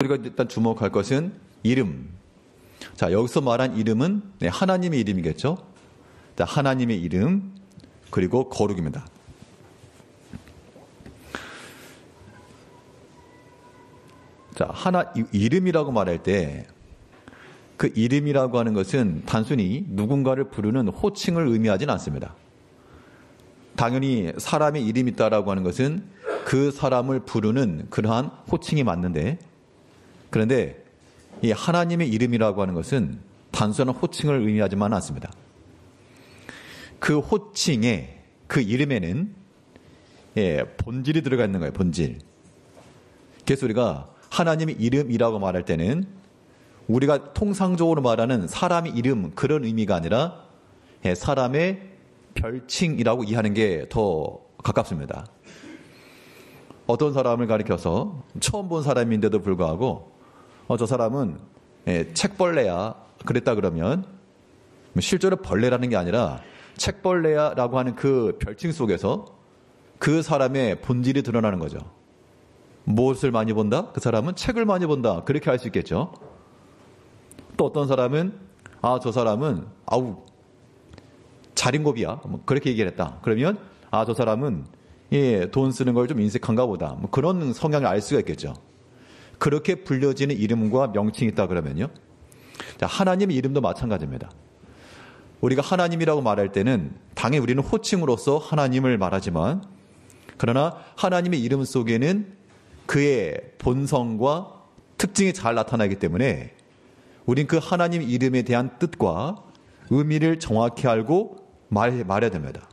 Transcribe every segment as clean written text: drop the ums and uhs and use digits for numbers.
우리가 일단 주목할 것은 이름. 자, 여기서 말한 이름은 하나님의 이름이겠죠. 자, 하나님의 이름 그리고 거룩입니다. 자, 이름이라고 말할 때 그 이름이라고 하는 것은 단순히 누군가를 부르는 호칭을 의미하지는 않습니다. 당연히 사람의 이름이 있다라고 하는 것은 그 사람을 부르는 그러한 호칭이 맞는데, 그런데 이 하나님의 이름이라고 하는 것은 단순한 호칭을 의미하지만 않습니다. 그 호칭에, 그 이름에는 본질이 들어가 있는 거예요. 본질. 그래서 우리가 하나님의 이름이라고 말할 때는 우리가 통상적으로 말하는 사람의 이름, 그런 의미가 아니라 사람의 별칭이라고 이해하는 게 더 가깝습니다. 어떤 사람을 가리켜서 처음 본 사람인데도 불구하고 저 사람은 책벌레야 그랬다 그러면 실제로 벌레라는 게 아니라 책벌레야라고 하는 그 별칭 속에서 그 사람의 본질이 드러나는 거죠. 무엇을 많이 본다? 그 사람은 책을 많이 본다. 그렇게 할 수 있겠죠. 또 어떤 사람은 저 사람은 자린고비야. 그렇게 얘기를 했다. 그러면 저 사람은 돈 쓰는 걸 좀 인색한가 보다. 그런 성향을 알 수가 있겠죠. 그렇게 불려지는 이름과 명칭이 있다 그러면요. 자, 하나님의 이름도 마찬가지입니다. 우리가 하나님이라고 말할 때는 당연히 우리는 호칭으로서 하나님을 말하지만, 그러나 하나님의 이름 속에는 그의 본성과 특징이 잘 나타나기 때문에 우린 그 하나님 이름에 대한 뜻과 의미를 정확히 알고 말해야 됩니다.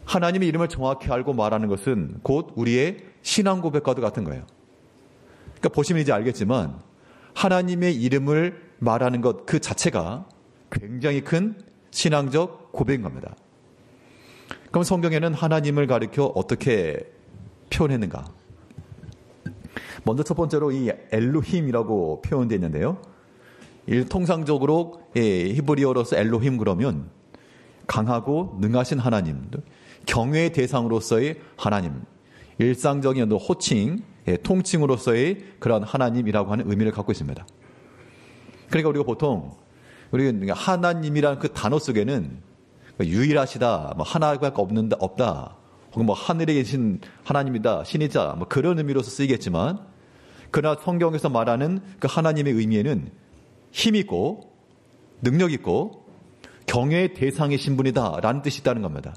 하나님의 이름을 정확히 알고 말하는 것은 곧 우리의 신앙 고백과도 같은 거예요. 그러니까 보시면 이제 알겠지만 하나님의 이름을 말하는 것 그 자체가 굉장히 큰 신앙적 고백인 겁니다. 그럼 성경에는 하나님을 가리켜 어떻게 표현했는가? 먼저 첫 번째로 이 엘로힘이라고 표현되어 있는데요. 통상적으로 히브리어로서 엘로힘 그러면 강하고 능하신 하나님, 경외의 대상으로서의 하나님, 일상적인 호칭, 통칭으로서의 그런 하나님이라고 하는 의미를 갖고 있습니다. 그러니까 우리가 보통 우리가 하나님이라는 그 단어 속에는 유일하시다, 하나가 없다, 혹은 하늘에 계신 하나님이다, 신이자, 그런 의미로서 쓰이겠지만, 그러나 성경에서 말하는 그 하나님의 의미에는 힘 있고 능력 있고 경외의 대상이신 분이다 라는 뜻이 있다는 겁니다.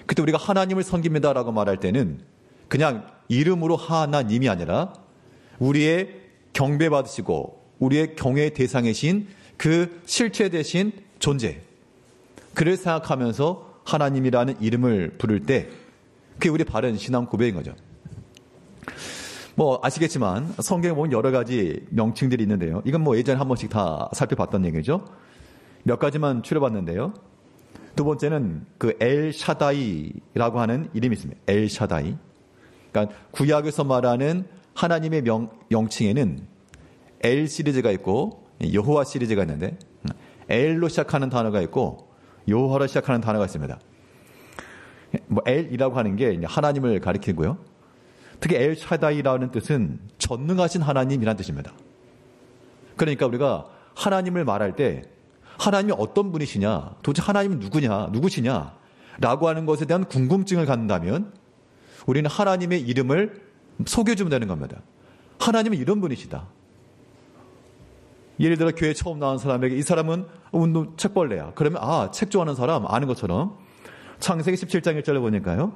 그때 우리가 하나님을 섬깁니다 라고 말할 때는 그냥 이름으로 하나님이 아니라 우리의 경배받으시고 우리의 경외의 대상이신 그 실체 되신 존재, 그를 생각하면서 하나님이라는 이름을 부를 때 그게 우리 바른 신앙 고백인 거죠. 아시겠지만 성경에 보면 여러 가지 명칭들이 있는데요. 이건 예전에 한 번씩 다 살펴봤던 얘기죠. 몇 가지만 추려봤는데요. 두 번째는 그 엘샤다이라고 하는 이름이 있습니다. 엘샤다이. 그러니까 구약에서 말하는 하나님의 명칭에는 엘 시리즈가 있고 여호와 시리즈가 있는데, 엘로 시작하는 단어가 있고 여호와로 시작하는 단어가 있습니다. 엘이라고 하는 게 하나님을 가리키고요. 특히 엘샤다이라는 뜻은 전능하신 하나님이라는 뜻입니다. 그러니까 우리가 하나님을 말할 때 하나님이 어떤 분이시냐, 도대체 하나님은 누구시냐 라고 하는 것에 대한 궁금증을 갖는다면 우리는 하나님의 이름을 소개해주면 되는 겁니다. 하나님은 이런 분이시다. 예를 들어 교회 처음 나온 사람에게 이 사람은 책벌레야. 그러면 책 좋아하는 사람 아는 것처럼 창세기 17장 1절에 보니까요.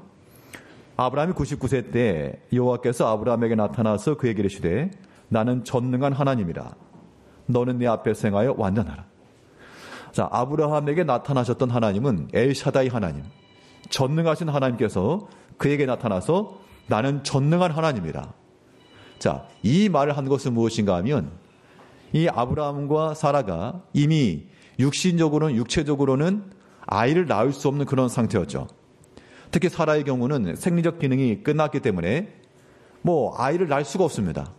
아브라함이 99세 때 여호와께서 아브라함에게 나타나서 그에게 이르시되 나는 전능한 하나님이라. 너는 내 앞에서 행하여 완전하라. 자, 아브라함에게 나타나셨던 하나님은 엘샤다이 하나님, 전능하신 하나님께서 그에게 나타나서 나는 전능한 하나님이라. 자, 이 말을 한 것은 무엇인가 하면 이 아브라함과 사라가 이미 육체적으로는 아이를 낳을 수 없는 그런 상태였죠. 특히 사라의 경우는 생리적 기능이 끝났기 때문에 아이를 낳을 수가 없습니다.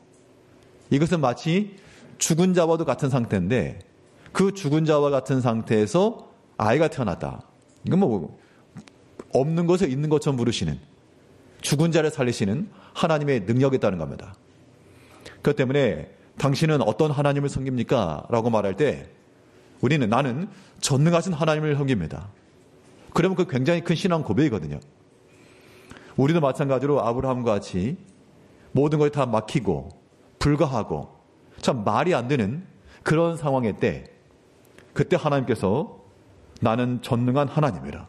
이것은 마치 죽은 자와도 같은 상태인데 그 죽은 자와 같은 상태에서 아이가 태어났다. 이건 없는 것을 있는 것처럼 부르시는, 죽은 자를 살리시는 하나님의 능력이 있다는 겁니다. 그렇기 때문에 당신은 어떤 하나님을 섬깁니까? 라고 말할 때 나는 전능하신 하나님을 섬깁니다. 그러면 그 굉장히 큰 신앙 고백이거든요. 우리도 마찬가지로 아브라함과 같이 모든 것이 다 막히고 불가하고 참 말이 안 되는 그런 상황일 때 그때 하나님께서 나는 전능한 하나님이라.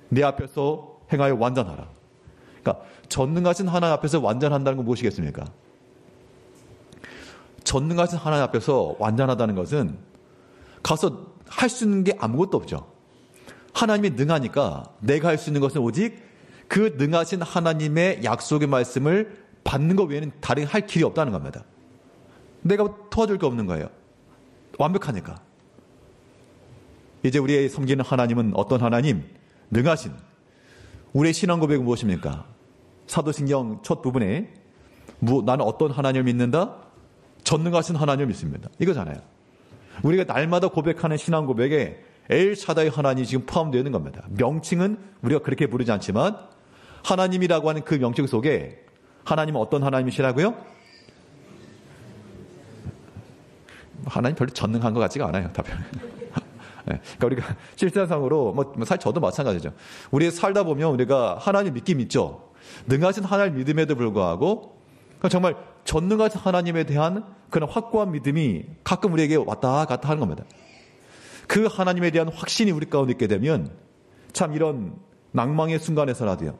내 앞에서 행하여 완전하라. 그러니까 전능하신 하나님 앞에서 완전한다는 건 무엇이겠습니까? 전능하신 하나님 앞에서 완전하다는 것은 가서 할 수 있는 게 아무것도 없죠. 하나님이 능하니까 내가 할 수 있는 것은 오직 그 능하신 하나님의 약속의 말씀을 받는 것 외에는 다른 할 길이 없다는 겁니다. 내가 도와줄 게 없는 거예요. 완벽하니까. 이제 우리의 섬기는 하나님은 어떤 하나님? 능하신. 우리의 신앙 고백은 무엇입니까? 사도신경 첫 부분에 나는 어떤 하나님을 믿는다? 전능하신 하나님을 믿습니다. 이거잖아요. 우리가 날마다 고백하는 신앙 고백에 엘샤다이 하나님이 지금 포함되어 있는 겁니다. 명칭은 우리가 그렇게 부르지 않지만 하나님이라고 하는 그 명칭 속에 하나님은 어떤 하나님이시라고요? 하나님 별로 전능한 것 같지가 않아요. 답변. 네, 그러니까 우리가 실제상으로 사실 저도 마찬가지죠. 우리 살다 보면 우리가 하나님 믿긴 믿죠. 능하신 하나님 믿음에도 불구하고 정말 전능하신 하나님에 대한 그런 확고한 믿음이 가끔 우리에게 왔다 갔다 하는 겁니다. 그 하나님에 대한 확신이 우리 가운데 있게 되면 참 이런 낭망의 순간에서라도요.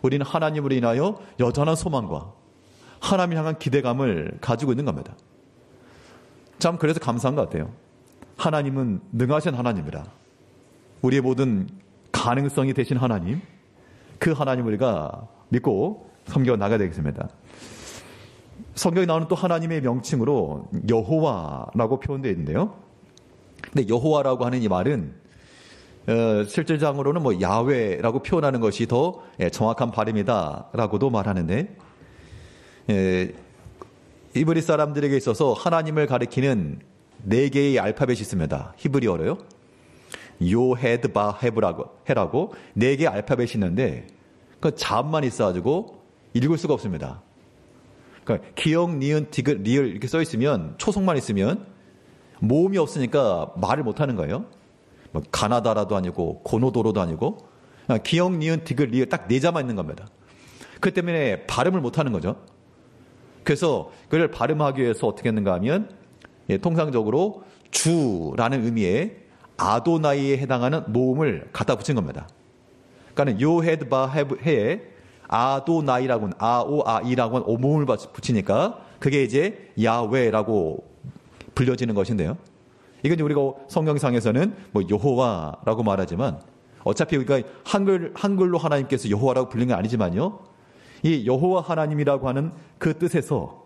우리는 하나님으로 인하여 여전한 소망과 하나님을 향한 기대감을 가지고 있는 겁니다. 참 그래서 감사한 것 같아요. 하나님은 능하신 하나님이라. 우리의 모든 가능성이 되신 하나님, 그 하나님을 우리가 믿고 섬겨 나가야 되겠습니다. 성경에 나오는 또 하나님의 명칭으로 여호와라고 표현되어 있는데요. 근데 여호와라고 하는 이 말은 실질상으로는 야훼라고 표현하는 것이 더 정확한 발음이다라고도 말하는데 히브리 사람들에게 있어서 하나님을 가리키는 4개의 알파벳이 있습니다. 히브리어로요. 요헤드 바헤브라고 해라고 4개의 알파벳이 있는데 그 자음만 있어가지고 읽을 수가 없습니다. 그러니까 기역, 니은, 디귿, 리을 이렇게 써 있으면 초성만 있으면 모음이 없으니까 말을 못하는 거예요. 가나다라도 아니고 고노도로도 아니고 기역, 니은, 디귿, 리을 딱 4자만 있는 겁니다. 그 때문에 발음을 못하는 거죠. 그래서 그걸 발음하기 위해서 어떻게 했는가 하면 통상적으로 주라는 의미의 아도나이에 해당하는 모음을 갖다 붙인 겁니다. 그러니까 요헤드 바헤에 아도나이라고는 아오아이라고는 오모음을 붙이니까 그게 이제 야훼라고 불려지는 것인데요. 이건 우리가 성경상에서는 여호와라고 말하지만 어차피 우리가 한글로 하나님께서 여호와라고 불리는 건 아니지만요. 이 여호와 하나님이라고 하는 그 뜻에서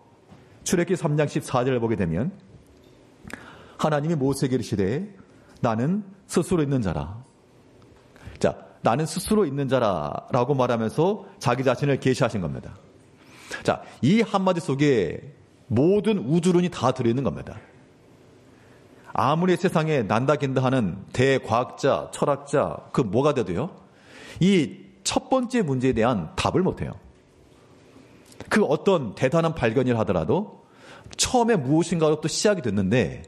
출애굽기 3장 14절을 보게 되면 하나님이 모세에게 이르시되 나는 스스로 있는 자라. 자, 나는 스스로 있는 자라라고 말하면서 자기 자신을 계시하신 겁니다. 자, 이 한마디 속에 모든 우주론이 다 들어있는 겁니다. 아무리 세상에 난다 긴다 하는 대과학자, 철학자 그 뭐가 돼도요. 이 첫 번째 문제에 대한 답을 못해요. 그 어떤 대단한 발견을 하더라도 처음에 무엇인가로 또 시작이 됐는데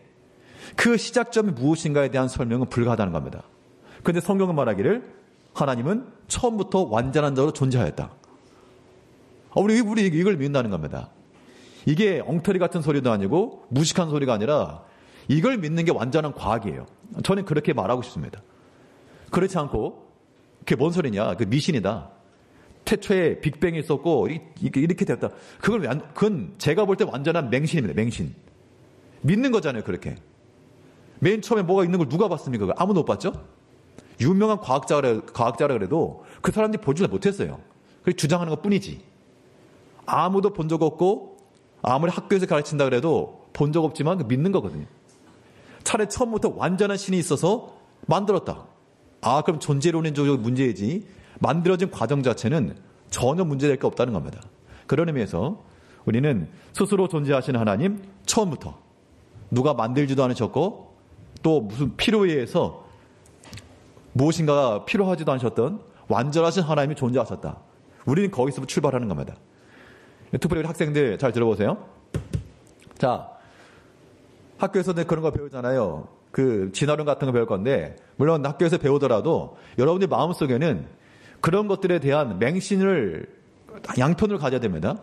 그 시작점이 무엇인가에 대한 설명은 불가하다는 겁니다. 그런데 성경은 말하기를 하나님은 처음부터 완전한 자로 존재하였다. 우리 이걸 믿는다는 겁니다. 이게 엉터리 같은 소리도 아니고 무식한 소리가 아니라 이걸 믿는 게 완전한 과학이에요. 저는 그렇게 말하고 싶습니다. 그렇지 않고 그게 뭔 소리냐? 그 미신이다. 태초에 빅뱅이 있었고 이렇게 됐다. 그건 제가 볼 때 완전한 맹신입니다. 맹신. 믿는 거잖아요. 그렇게. 맨 처음에 뭐가 있는 걸 누가 봤습니까? 아무도 못 봤죠? 유명한 과학자라 그래도 그 사람들이 보지를 못했어요. 그래서 주장하는 것 뿐이지. 아무도 본 적 없고 아무리 학교에서 가르친다 그래도 본 적 없지만 믿는 거거든요. 차라리 처음부터 완전한 신이 있어서 만들었다. 그럼 존재론적 문제이지 만들어진 과정 자체는 전혀 문제될 게 없다는 겁니다. 그런 의미에서 우리는 스스로 존재하시는 하나님 처음부터 누가 만들지도 않으셨고 또 무슨 필요에 의해서 무엇인가가 필요하지도 않으셨던 완전하신 하나님이 존재하셨다. 우리는 거기서부터 출발하는 겁니다. 특별히 우리 학생들 잘 들어보세요. 자, 학교에서는 그런 거 배우잖아요. 그 진화론 같은 거 배울 건데 물론 학교에서 배우더라도 여러분들 마음속에는 그런 것들에 대한 맹신을 양편을 가져야 됩니다.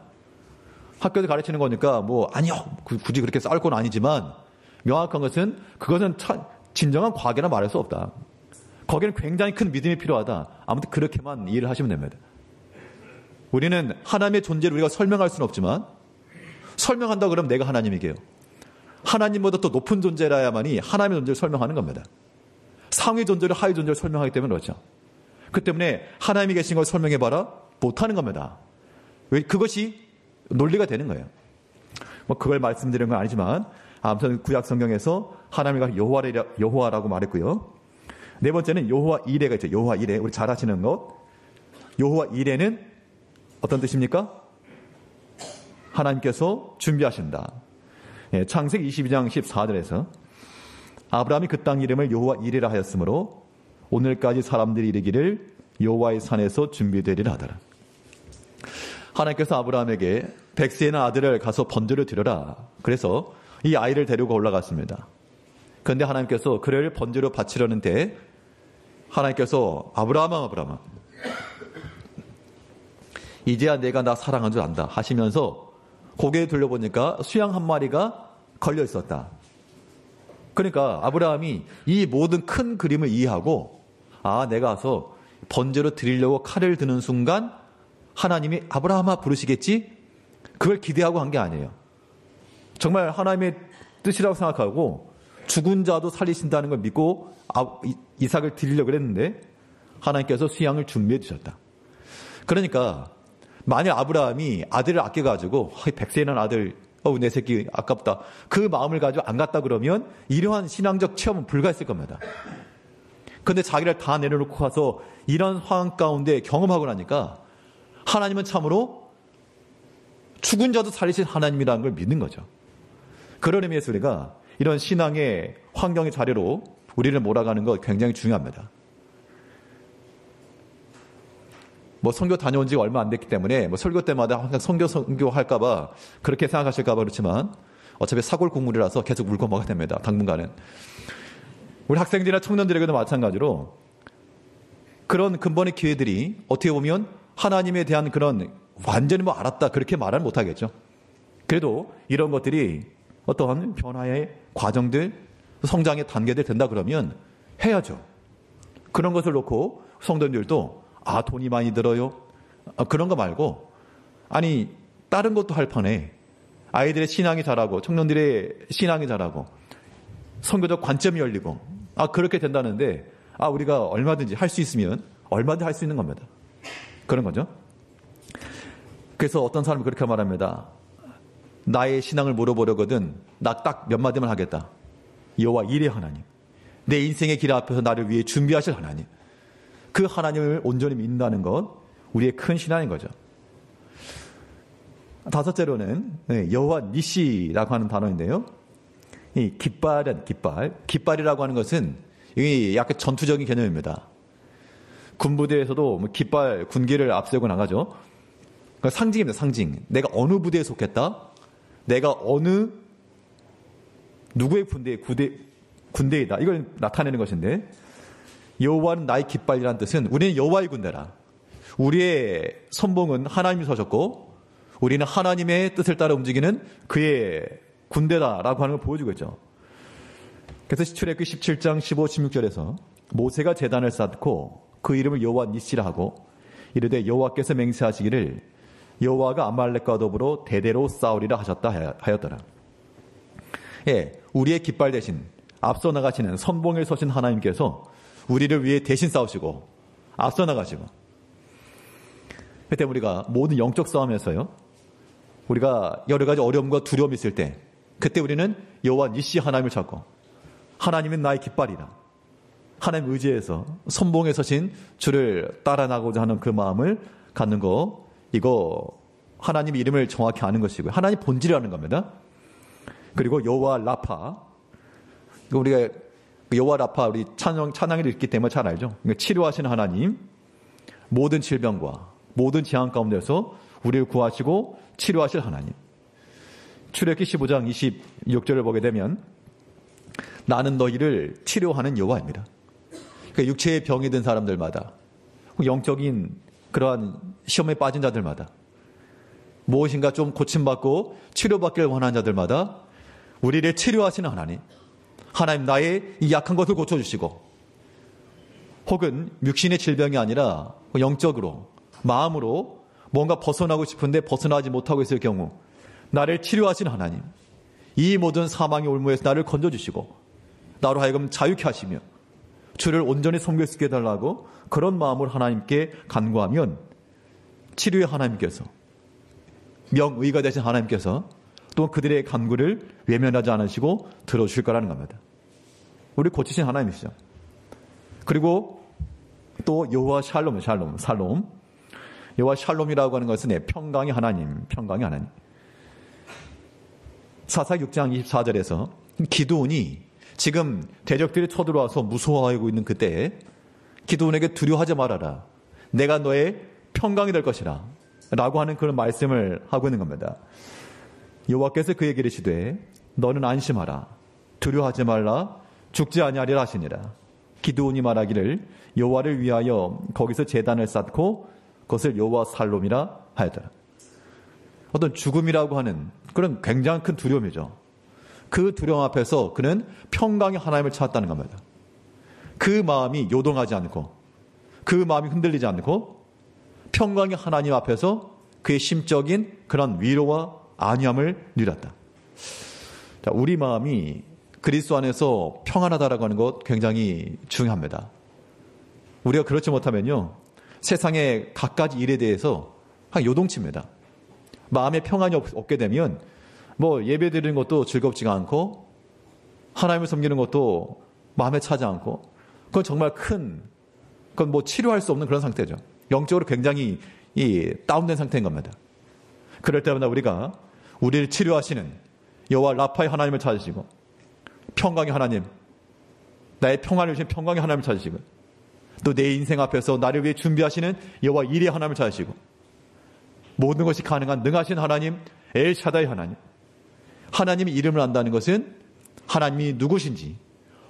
학교에서 가르치는 거니까 뭐 아니요 굳이 그렇게 싸울 건 아니지만 명확한 것은 그것은 진정한 과학이라 말할 수 없다. 거기는 굉장히 큰 믿음이 필요하다. 아무튼 그렇게만 이해를 하시면 됩니다. 우리는 하나님의 존재를 우리가 설명할 수는 없지만 설명한다 그러면 내가 하나님이게요. 하나님보다 더 높은 존재라야만이 하나님의 존재를 설명하는 겁니다. 상위 존재를 하위 존재를 설명하기 때문에 그렇죠. 그 때문에 하나님이 계신 걸 설명해봐라 못하는 겁니다. 왜 그것이 논리가 되는 거예요. 뭐 그걸 말씀드리는 건 아니지만 아무튼 구약 성경에서 하나님과 여호와라고 말했고요. 네 번째는 여호와 이레가 있죠. 여호와 이레 우리 잘 아시는 것. 여호와 이레는 어떤 뜻입니까? 하나님께서 준비하신다. 예, 창세기 22장 14절에서 아브라함이 그 땅 이름을 여호와 이레라 하였으므로 오늘까지 사람들이 이르기를 여호와의 산에서 준비되리라 하더라. 하나님께서 아브라함에게 백세의 아들을 가서 번제로 드려라. 그래서 이 아이를 데리고 올라갔습니다. 그런데 하나님께서 그를 번제로 바치려는데 하나님께서 아브라함아 이제야 내가 나 사랑한 줄 안다 하시면서 고개를 돌려보니까 수양 한 마리가 걸려 있었다. 그러니까 아브라함이 이 모든 큰 그림을 이해하고 내가 가서 번제로 드리려고 칼을 드는 순간 하나님이 아브라함아 부르시겠지? 그걸 기대하고 한 게 아니에요. 정말 하나님의 뜻이라고 생각하고 죽은 자도 살리신다는 걸 믿고 이삭을 드리려고 했는데 하나님께서 수양을 준비해 주셨다. 그러니까 만약 아브라함이 아들을 아껴가지고 백세라는 아들 내 새끼 아깝다 그 마음을 가지고 안 갔다 그러면 이러한 신앙적 체험은 불가했을 겁니다. 그런데 자기를 다 내려놓고 가서 이런 상황 가운데 경험하고 나니까 하나님은 참으로 죽은 자도 살리신 하나님이라는 걸 믿는 거죠. 그런 의미에서 우리가 이런 신앙의 환경의 자리로 우리를 몰아가는 것 굉장히 중요합니다. 뭐 선교 다녀온 지 얼마 안 됐기 때문에 뭐 설교 때마다 항상 선교 할까봐 그렇게 생각하실까봐 그렇지만 어차피 사골 국물이라서 계속 물고 먹어야 됩니다. 당분간은. 우리 학생들이나 청년들에게도 마찬가지로 그런 근본의 기회들이 어떻게 보면 하나님에 대한 그런 완전히 뭐 알았다 그렇게 말은 못하겠죠. 그래도 이런 것들이 어떠한 변화의 과정들 성장의 단계들 된다 그러면 해야죠. 그런 것을 놓고 성도님들도 돈이 많이 들어요. 그런 거 말고 아니 다른 것도 할 판에 아이들의 신앙이 자라고 청년들의 신앙이 자라고 선교적 관점이 열리고 그렇게 된다는데 우리가 얼마든지 할 수 있으면 얼마든지 할 수 있는 겁니다. 그런 거죠. 그래서 어떤 사람이 그렇게 말합니다. 나의 신앙을 물어보려거든 나 딱 몇 마디만 하겠다. 여호와 이레 하나님. 내 인생의 길 앞에서 나를 위해 준비하실 하나님. 그 하나님을 온전히 믿는다는 것 우리의 큰 신앙인 거죠. 다섯째로는 여호와 니시라고 하는 단어인데요. 이 깃발이라고 하는 것은 약간 전투적인 개념입니다. 군부대에서도 깃발, 군기를 앞세우고 나가죠. 그러니까 상징입니다. 상징. 내가 어느 부대에 속했다. 내가 어느 누구의 군대이다. 이걸 나타내는 것인데 여호와는 나의 깃발이라는 뜻은 우리는 여호와의 군대라. 우리의 선봉은 하나님이 서셨고 우리는 하나님의 뜻을 따라 움직이는 그의 군대다라고 하는 걸 보여주고 있죠. 그래서 출애굽기 17장 15, 16절에서 모세가 제단을 쌓고 그 이름을 여호와 니시라 하고 이르되 여호와께서 맹세하시기를 여호와가 아말렉과 더불어 대대로 싸우리라 하셨다 하였더라. 우리의 깃발 대신 앞서 나가시는 선봉에 서신 하나님께서 우리를 위해 대신 싸우시고 앞서 나가시고 그때 우리가 모든 영적 싸움에서요 우리가 여러 가지 어려움과 두려움이 있을 때 그때 우리는 여호와 니시 하나님을 찾고 하나님은 나의 깃발이다. 하나님 의지해서 선봉에 서신 주를 따라 나가고자 하는 그 마음을 갖는 거 이거 하나님 이름을 정확히 아는 것이고요. 하나님 본질이라는 겁니다. 그리고 여호와 라파 우리가 여호와 라파 우리 찬양을 읽기 때문에 잘 알죠. 치료하시는 하나님 모든 질병과 모든 재앙 가운데서 우리를 구하시고 치료하실 하나님 출애굽기 15장 26절을 보게 되면 나는 너희를 치료하는 여호와입니다. 그러니까 육체의 병이 든 사람들마다, 영적인 그러한 시험에 빠진 자들마다, 무엇인가 좀 고침받고 치료받기를 원하는 자들마다 우리를 치료하시는 하나님, 하나님 나의 이 약한 것을 고쳐주시고, 혹은 육신의 질병이 아니라 영적으로, 마음으로 뭔가 벗어나고 싶은데 벗어나지 못하고 있을 경우 나를 치료하시는 하나님, 이 모든 사망의 올무에서 나를 건져주시고 나로 하여금 자유케 하시며 주를 온전히 섬길 수 있게 해달라고 그런 마음을 하나님께 간구하면 치료의 하나님께서, 명의가 되신 하나님께서 또 그들의 간구를 외면하지 않으시고 들어주실 거라는 겁니다. 우리 고치신 하나님이시죠. 그리고 또 여호와 샬롬. 여호와 샬롬이라고 하는 것은 평강의 하나님, 평강의 하나님. 사사기 6장 24절에서 기드온이 지금 대적들이 쳐들어와서 무서워하고 있는 그때에 기드온에게 두려워하지 말아라, 내가 너의 평강이 될 것이라 라고 하는 그런 말씀을 하고 있는 겁니다. 여호와께서 그에게 이르시되 너는 안심하라, 두려워하지 말라, 죽지 아니하리라 하시니라. 기드온이 말하기를 여호와를 위하여 거기서 제단을 쌓고 그것을 여호와 살롬이라 하였더라. 어떤 죽음이라고 하는 그런 굉장히 큰 두려움이죠. 그 두려움 앞에서 그는 평강의 하나님을 찾았다는 겁니다. 그 마음이 요동하지 않고, 그 마음이 흔들리지 않고 평강의 하나님 앞에서 그의 심적인 그런 위로와 안위함을 누렸다. 자, 우리 마음이 그리스도 안에서 평안하다라고 하는 것 굉장히 중요합니다. 우리가 그렇지 못하면요, 세상의 갖가지 일에 대해서 요동칩니다. 마음에 평안이 없게 되면 뭐 예배 드리는 것도 즐겁지가 않고 하나님을 섬기는 것도 마음에 차지 않고, 그건 정말 그건 뭐 치료할 수 없는 그런 상태죠. 영적으로 굉장히 다운된 상태인 겁니다. 그럴 때마다 우리가 우리를 치료하시는 여호와 라파의 하나님을 찾으시고, 평강의 하나님, 나의 평안을 주신 평강의 하나님을 찾으시고, 또 내 인생 앞에서 나를 위해 준비하시는 여호와 이레의 하나님을 찾으시고, 모든 것이 가능한 능하신 하나님 엘샤다이 하나님, 하나님의 이름을 안다는 것은 하나님이 누구신지,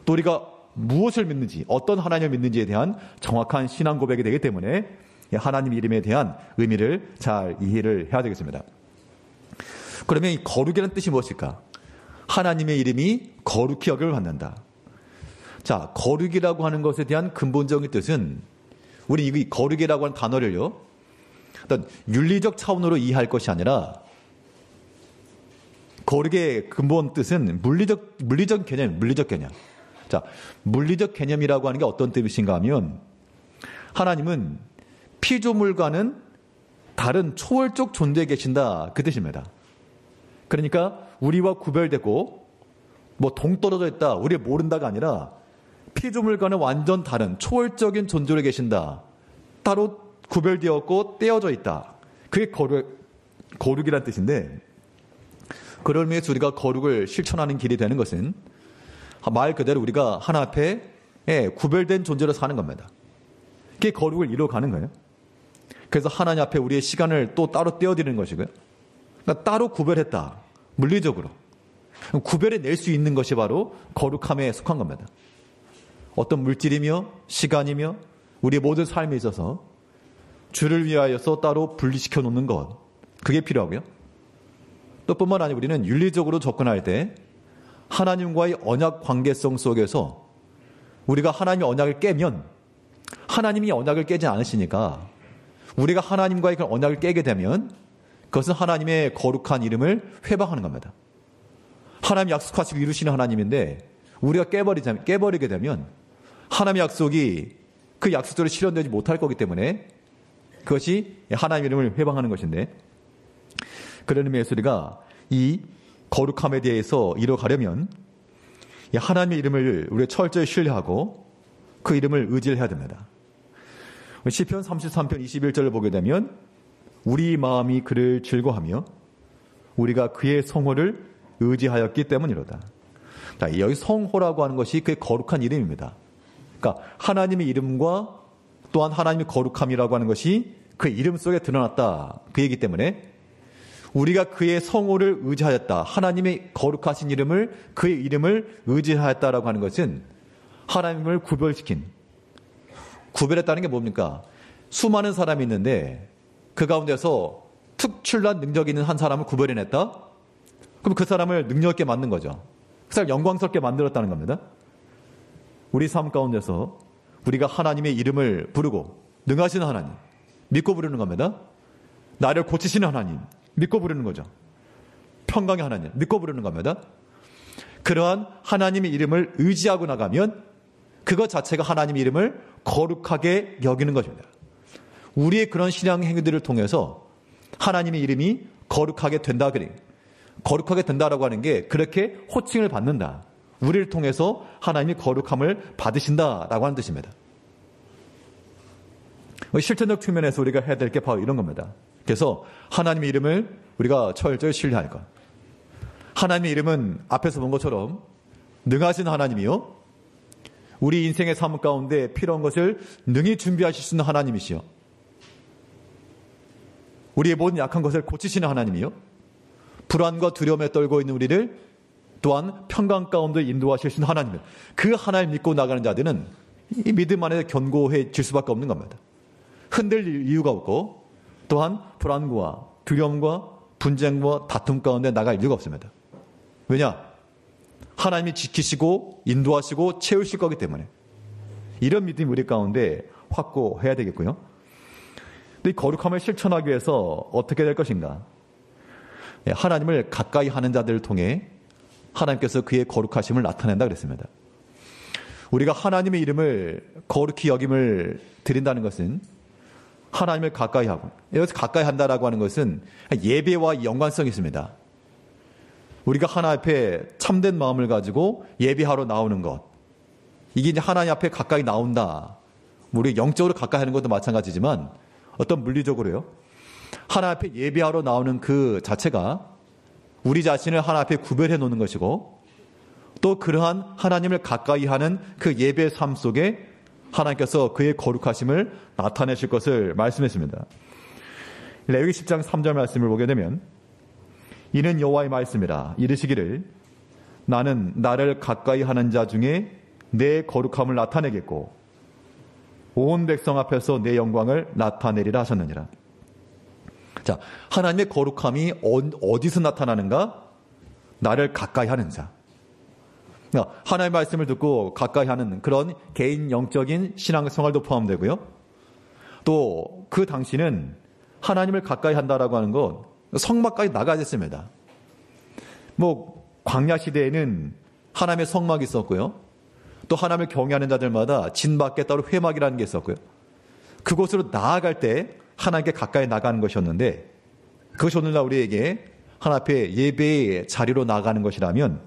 또 우리가 무엇을 믿는지, 어떤 하나님을 믿는지에 대한 정확한 신앙 고백이 되기 때문에 하나님 이름에 대한 의미를 잘 이해를 해야 되겠습니다. 그러면 이 거룩이라는 뜻이 무엇일까? 하나님의 이름이 거룩히 여김을 받는다. 자, 거룩이라고 하는 것에 대한 근본적인 뜻은, 우리 이 거룩이라고 하는 단어를요, 어떤 윤리적 차원으로 이해할 것이 아니라, 거룩의 근본 뜻은 물리적 개념. 자, 물리적 개념이라고 하는 게 어떤 뜻인가 하면, 하나님은 피조물과는 다른 초월적 존재에 계신다, 그 뜻입니다. 그러니까 우리와 구별되고 뭐 동떨어져 있다, 우리 모른다가 아니라 피조물과는 완전 다른 초월적인 존재로 계신다, 따로 구별되었고 떼어져 있다, 그게 거룩이란 뜻인데, 그걸 위해서 우리가 거룩을 실천하는 길이 되는 것은 말 그대로 우리가 하나 앞에 구별된 존재로 사는 겁니다. 그게 거룩을 이루어가는 거예요. 그래서 하나님 앞에 우리의 시간을 또 따로 떼어드리는 것이고요. 그러니까 따로 구별했다, 물리적으로 구별해낼 수 있는 것이 바로 거룩함에 속한 겁니다. 어떤 물질이며 시간이며 우리의 모든 삶에 있어서 주를 위하여서 따로 분리시켜 놓는 것, 그게 필요하고요. 또 뿐만 아니라 우리는 윤리적으로 접근할 때 하나님과의 언약 관계성 속에서 우리가 하나님의 언약을 깨면 하나님이 언약을 깨지 않으시니까, 우리가 하나님과의 그 언약을 깨게 되면 그것은 하나님의 거룩한 이름을 회방하는 겁니다. 하나님 약속하시고 이루시는 하나님인데 우리가 깨버리게 되면 하나님의 약속이 그 약속대로 실현되지 못할 거기 때문에 그것이 하나님의 이름을 회방하는 것인데, 그런 의미에서 우리가 이 거룩함에 대해서 이뤄가려면 하나님의 이름을 우리가 철저히 신뢰하고 그 이름을 의지를 해야 됩니다. 시편 33편 21절을 보게 되면 우리 마음이 그를 즐거워하며 우리가 그의 성호를 의지하였기 때문이로다. 자, 여기 성호라고 하는 것이 그의 거룩한 이름입니다. 그러니까 하나님의 이름과 또한 하나님의 거룩함이라고 하는 것이 그 이름 속에 드러났다, 그 얘기 때문에 우리가 그의 성호를 의지하였다. 하나님의 거룩하신 이름을, 그의 이름을 의지하였다라고 하는 것은 하나님을 구별했다는 게 뭡니까? 수많은 사람이 있는데 그 가운데서 특출난 능력이 있는 한 사람을 구별해냈다? 그럼 그 사람을 능력 있게 만든 거죠. 그 사람을 영광스럽게 만들었다는 겁니다. 우리 삶 가운데서 우리가 하나님의 이름을 부르고 능하신 하나님 믿고 부르는 겁니다. 나를 고치시는 하나님 믿고 부르는 거죠. 평강의 하나님 믿고 부르는 겁니다. 그러한 하나님의 이름을 의지하고 나가면 그것 자체가 하나님의 이름을 거룩하게 여기는 것입니다. 우리의 그런 신앙 행위들을 통해서 하나님의 이름이 거룩하게 된다. 거룩하게 된다라고 하는 게 그렇게 호칭을 받는다. 우리를 통해서 하나님이 거룩함을 받으신다라고 하는 뜻입니다. 실천적 측면에서 우리가 해야 될 게 바로 이런 겁니다. 그래서 하나님의 이름을 우리가 철저히 신뢰할 것. 하나님의 이름은 앞에서 본 것처럼 능하신 하나님이요. 우리 인생의 삶 가운데 필요한 것을 능히 준비하실 수 있는 하나님이시요. 우리의 모든 약한 것을 고치시는 하나님이요. 불안과 두려움에 떨고 있는 우리를 또한 평강 가운데 인도하실 수 있는 하나님이요. 그 하나님 믿고 나가는 자들은 이 믿음 안에 견고해질 수밖에 없는 겁니다. 흔들릴 이유가 없고 또한 불안과 두려움과 분쟁과 다툼 가운데 나갈 이유가 없습니다. 왜냐? 하나님이 지키시고 인도하시고 채우실 거기 때문에 이런 믿음이 우리 가운데 확고해야 되겠고요. 이 거룩함을 실천하기 위해서 어떻게 될 것인가? 하나님을 가까이 하는 자들을 통해 하나님께서 그의 거룩하심을 나타낸다 그랬습니다. 우리가 하나님의 이름을 거룩히 여김을 드린다는 것은 하나님을 가까이 하고, 여기서 가까이 한다라고 하는 것은 예배와 연관성이 있습니다. 우리가 하나님 앞에 참된 마음을 가지고 예배하러 나오는 것, 이게 이제 하나님 앞에 가까이 나온다. 우리 영적으로 가까이 하는 것도 마찬가지지만 어떤 물리적으로요. 하나님 앞에 예배하러 나오는 그 자체가 우리 자신을 하나님 앞에 구별해 놓는 것이고 또 그러한 하나님을 가까이 하는 그 예배 삶 속에 하나님께서 그의 거룩하심을 나타내실 것을 말씀했습니다. 레위기 10장 3절 말씀을 보게 되면 이는 여호와의 말씀이라 이르시기를 나는 나를 가까이 하는 자 중에 내 거룩함을 나타내겠고 온 백성 앞에서 내 영광을 나타내리라 하셨느니라. 자, 하나님의 거룩함이 어디서 나타나는가? 나를 가까이 하는 자. 하나님의 말씀을 듣고 가까이 하는 그런 개인 영적인 신앙생활도 포함되고요. 또 그 당시는 하나님을 가까이 한다라고 하는 건 성막까지 나가야 됐습니다. 광야 시대에는 하나님의 성막이 있었고요. 또 하나님을 경외하는 자들마다 진 밖에 따로 회막이라는 게 있었고요. 그곳으로 나아갈 때 하나님께 가까이 나가는 것이었는데 그것이 오늘날 우리에게 하나님 앞에 예배의 자리로 나가는 것이라면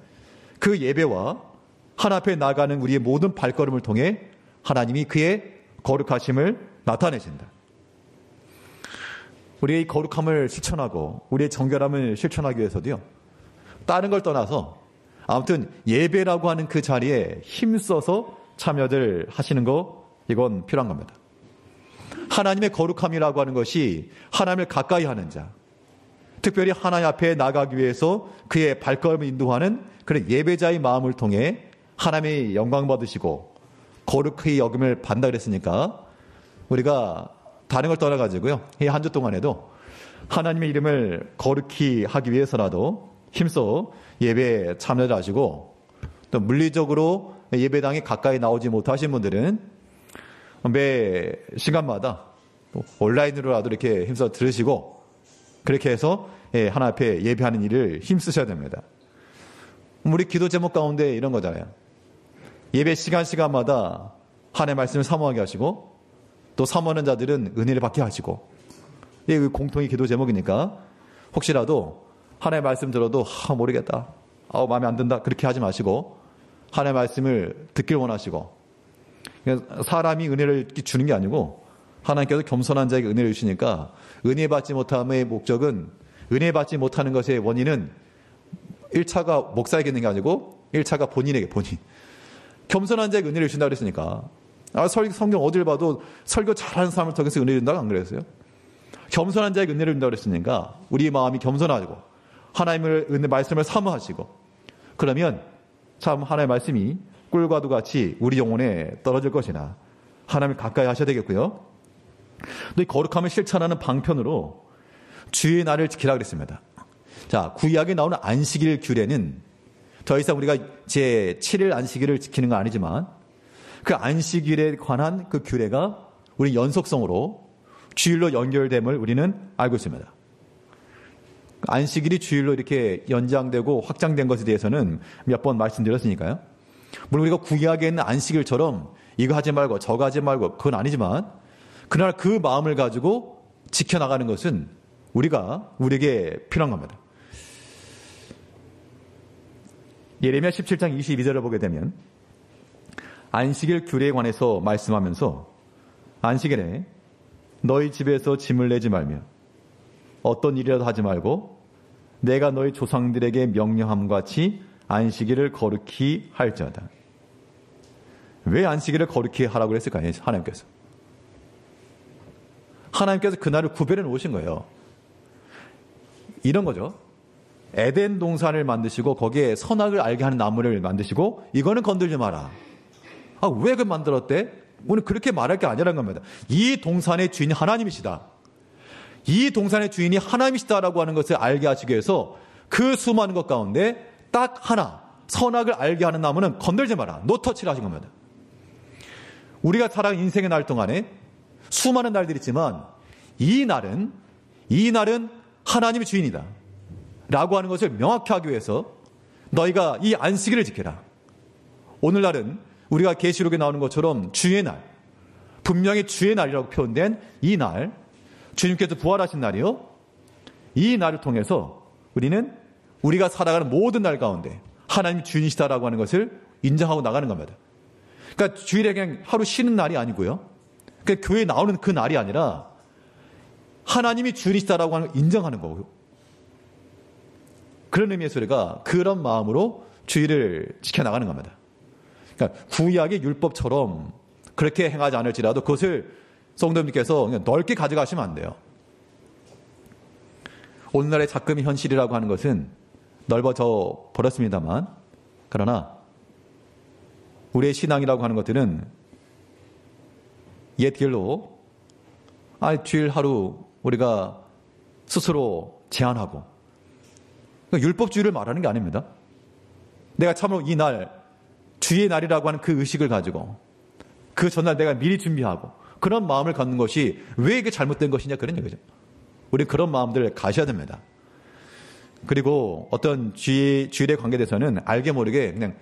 그 예배와 하나님 앞에 나가는 우리의 모든 발걸음을 통해 하나님이 그의 거룩하심을 나타내신다. 우리의 거룩함을 실천하고 우리의 정결함을 실천하기 위해서도요. 다른 걸 떠나서 아무튼 예배라고 하는 그 자리에 힘써서 참여들 하시는 거 이건 필요한 겁니다. 하나님의 거룩함이라고 하는 것이 하나님을 가까이 하는 자, 특별히 하나님 앞에 나가기 위해서 그의 발걸음을 인도하는 그런 예배자의 마음을 통해 하나님의 영광 받으시고 거룩히 여김을 받는다 그랬으니까 우리가 다른 걸 떠나가지고요. 이 한 주 동안에도 하나님의 이름을 거룩히 하기 위해서라도 힘써 예배에 참여를 하시고 또 물리적으로 예배당에 가까이 나오지 못하신 분들은 매 시간마다 또 온라인으로라도 이렇게 힘써 들으시고 그렇게 해서 하나님 앞에 예배하는 일을 힘쓰셔야 됩니다. 우리 기도 제목 가운데 이런 거잖아요. 예배 시간마다 하나님의 말씀을 사모하게 하시고 또 사모하는 자들은 은혜를 받게 하시고 이게 공통의 기도 제목이니까 혹시라도 하나님의 말씀 들어도 모르겠다. 마음에 안 든다. 그렇게 하지 마시고 하나님의 말씀을 듣길 원하시고 사람이 은혜를 주는 게 아니고 하나님께서 겸손한 자에게 은혜를 주시니까 은혜 받지 못함의 목적은 은혜 받지 못하는 것의 원인은 1차가 목사에게 있는 게 아니고 1차가 본인에게 겸손한 자에게 은혜를 주신다고 그랬으니까 성경 어딜 봐도 설교 잘하는 사람을 통해서 은혜를 준다고 안 그랬어요? 겸손한 자에게 은혜를 준다고 그랬으니까 우리 마음이 겸손하고 하나님의 은혜 말씀을 사모하시고 그러면 참 하나님의 말씀이 꿀과도 같이 우리 영혼에 떨어질 것이나 하나님을 가까이 하셔야 되겠고요. 또 이 거룩함을 실천하는 방편으로 주의 날을 지키라 그랬습니다. 자, 구약에 나오는 안식일 규례는 더 이상 우리가 제 7일 안식일을 지키는 건 아니지만 그 안식일에 관한 그 규례가 우리 연속성으로 주일로 연결됨을 우리는 알고 있습니다. 안식일이 주일로 이렇게 연장되고 확장된 것에 대해서는 몇 번 말씀드렸으니까요. 물론 우리가 구약에 있는 안식일처럼 이거 하지 말고 저거 하지 말고 그건 아니지만 그날 그 마음을 가지고 지켜나가는 것은 우리에게 필요한 겁니다. 예레미야 17장 22절을 보게 되면 안식일 규례에 관해서 말씀하면서 안식일에 너희 집에서 짐을 내지 말며 어떤 일이라도 하지 말고 내가 너희 조상들에게 명령함과 같이 안식일을 거룩히 할지어다. 왜 안식일을 거룩히 하라고 했을까요? 하나님께서 그날을 구별해 놓으신 거예요. 이런 거죠. 에덴 동산을 만드시고 거기에 선악을 알게 하는 나무를 만드시고 이거는 건들지 마라. 왜 그걸 만들었대? 오늘 그렇게 말할 게 아니라는 겁니다. 이 동산의 주인이 하나님이시다. 이 동산의 주인이 하나님이시다라고 하는 것을 알게 하시기 위해서 그 수많은 것 가운데 딱 하나 선악을 알게 하는 나무는 건들지 마라. 노터치를 하신 겁니다. 우리가 살아가는 인생의 날 동안에 수많은 날들이 있지만 이 날은 하나님의 주인이다 라고 하는 것을 명확히 하기 위해서 너희가 이 안식일을 지켜라. 오늘날은 우리가 계시록에 나오는 것처럼 주의 날, 분명히 주의 날이라고 표현된 이 날, 주님께서 부활하신 날이요. 이 날을 통해서 우리가 살아가는 모든 날 가운데 하나님이 주인이시다라고 하는 것을 인정하고 나가는 겁니다. 그러니까 주일에 그냥 하루 쉬는 날이 아니고요. 그러니까 교회에 나오는 그 날이 아니라 하나님이 주인이시다라고 하는 걸 인정하는 거고요. 그런 의미에서 우리가 그런 마음으로 주일을 지켜나가는 겁니다. 그러니까 구약의 율법처럼 그렇게 행하지 않을지라도 그것을 성도님께서 그냥 넓게 가져가시면 안 돼요. 오늘날의 작금의 현실이라고 하는 것은 넓어져 버렸습니다만 그러나 우리의 신앙이라고 하는 것들은 옛 길로 주일 하루 우리가 스스로 제한하고 율법주의를 말하는 게 아닙니다. 내가 참으로 이 날 주의 날이라고 하는 그 의식을 가지고 그 전날 내가 미리 준비하고 그런 마음을 갖는 것이 왜 이게 잘못된 것이냐 그런 얘기죠. 우리 그런 마음들을 가셔야 됩니다. 그리고 어떤 주일에 관계돼서는 알게 모르게 그냥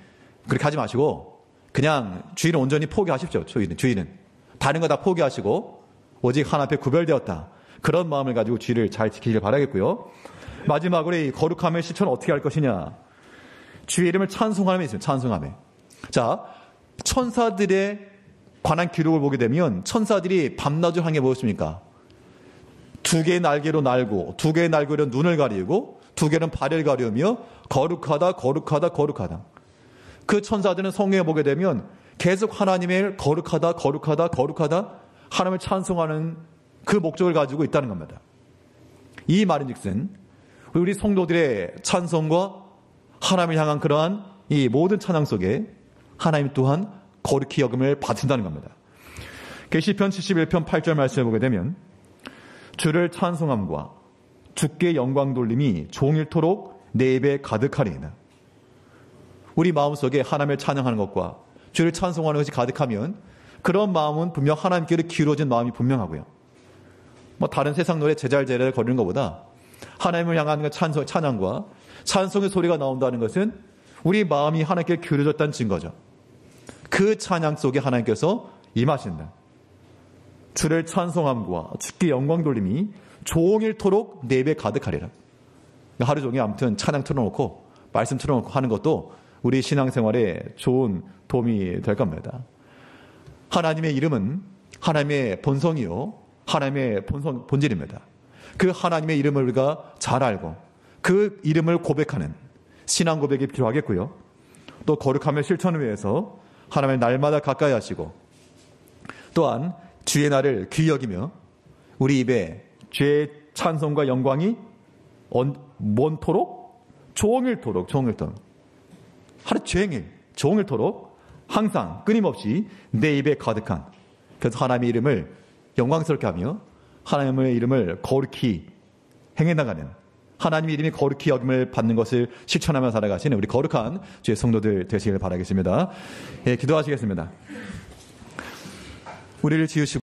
그렇게 하지 마시고 그냥 주일은 온전히 포기하십시오. 주일은 다른 거 다 포기하시고 오직 하나 앞에 구별되었다. 그런 마음을 가지고 주일을 잘 지키길 바라겠고요. 마지막으로 이 거룩함의 실천을 어떻게 할 것이냐. 주의 이름을 찬송함에 있습니다. 찬송함에. 자, 천사들의 관한 기록을 보게 되면 천사들이 밤낮을 하는 게 무엇입니까? 두 개의 날개로 날고 두 개의 날개로 눈을 가리고 두 개는 발을 가리우며 거룩하다 거룩하다 거룩하다. 그 천사들은 성경에 보게 되면 계속 하나님의 거룩하다 거룩하다 거룩하다 하나님을 찬송하는 그 목적을 가지고 있다는 겁니다. 이 말인즉슨 우리 성도들의 찬송과 하나님을 향한 그러한 이 모든 찬양 속에 하나님 또한 거룩히 여김을 받으신다는 겁니다. 시편 71편 8절 말씀을 보게 되면 주를 찬송함과 주께 영광 돌림이 종일토록 내 입에 가득하리이다. 우리 마음속에 하나님을 찬양하는 것과 주를 찬송하는 것이 가득하면 그런 마음은 분명 하나님께로 기울어진 마음이 분명하고요. 다른 세상 노래 제잘제를 거리는 것보다 하나님을 향한 그 찬양과 찬송의 소리가 나온다는 것은 우리 마음이 하나님께 기울어졌다는 증거죠. 그 찬양 속에 하나님께서 임하신다. 주를 찬송함과 주께 영광 돌림이 종일토록 내 입에 가득하리라. 하루 종일 아무튼 찬양 틀어놓고 말씀 틀어놓고 하는 것도 우리 신앙생활에 좋은 도움이 될 겁니다. 하나님의 이름은 하나님의 본성이요 하나님의 본질입니다. 그 하나님의 이름을 우리가 잘 알고 그 이름을 고백하는 신앙 고백이 필요하겠고요. 또 거룩함을 실천을 위해서 하나님을 날마다 가까이 하시고 또한 주의 날을 귀히 여기며 우리 입에 죄의 찬송과 영광이 뭔토록? 종일토록. 하루 종일토록 항상 끊임없이 내 입에 가득한. 그래서 하나님의 이름을 영광스럽게 하며 하나님의 이름을 거룩히 행해나가는, 하나님의 이름이 거룩히 여김을 받는 것을 실천하며 살아가시는 우리 거룩한 주의 성도들 되시길 바라겠습니다. 예, 기도하시겠습니다. 우리를 지으시고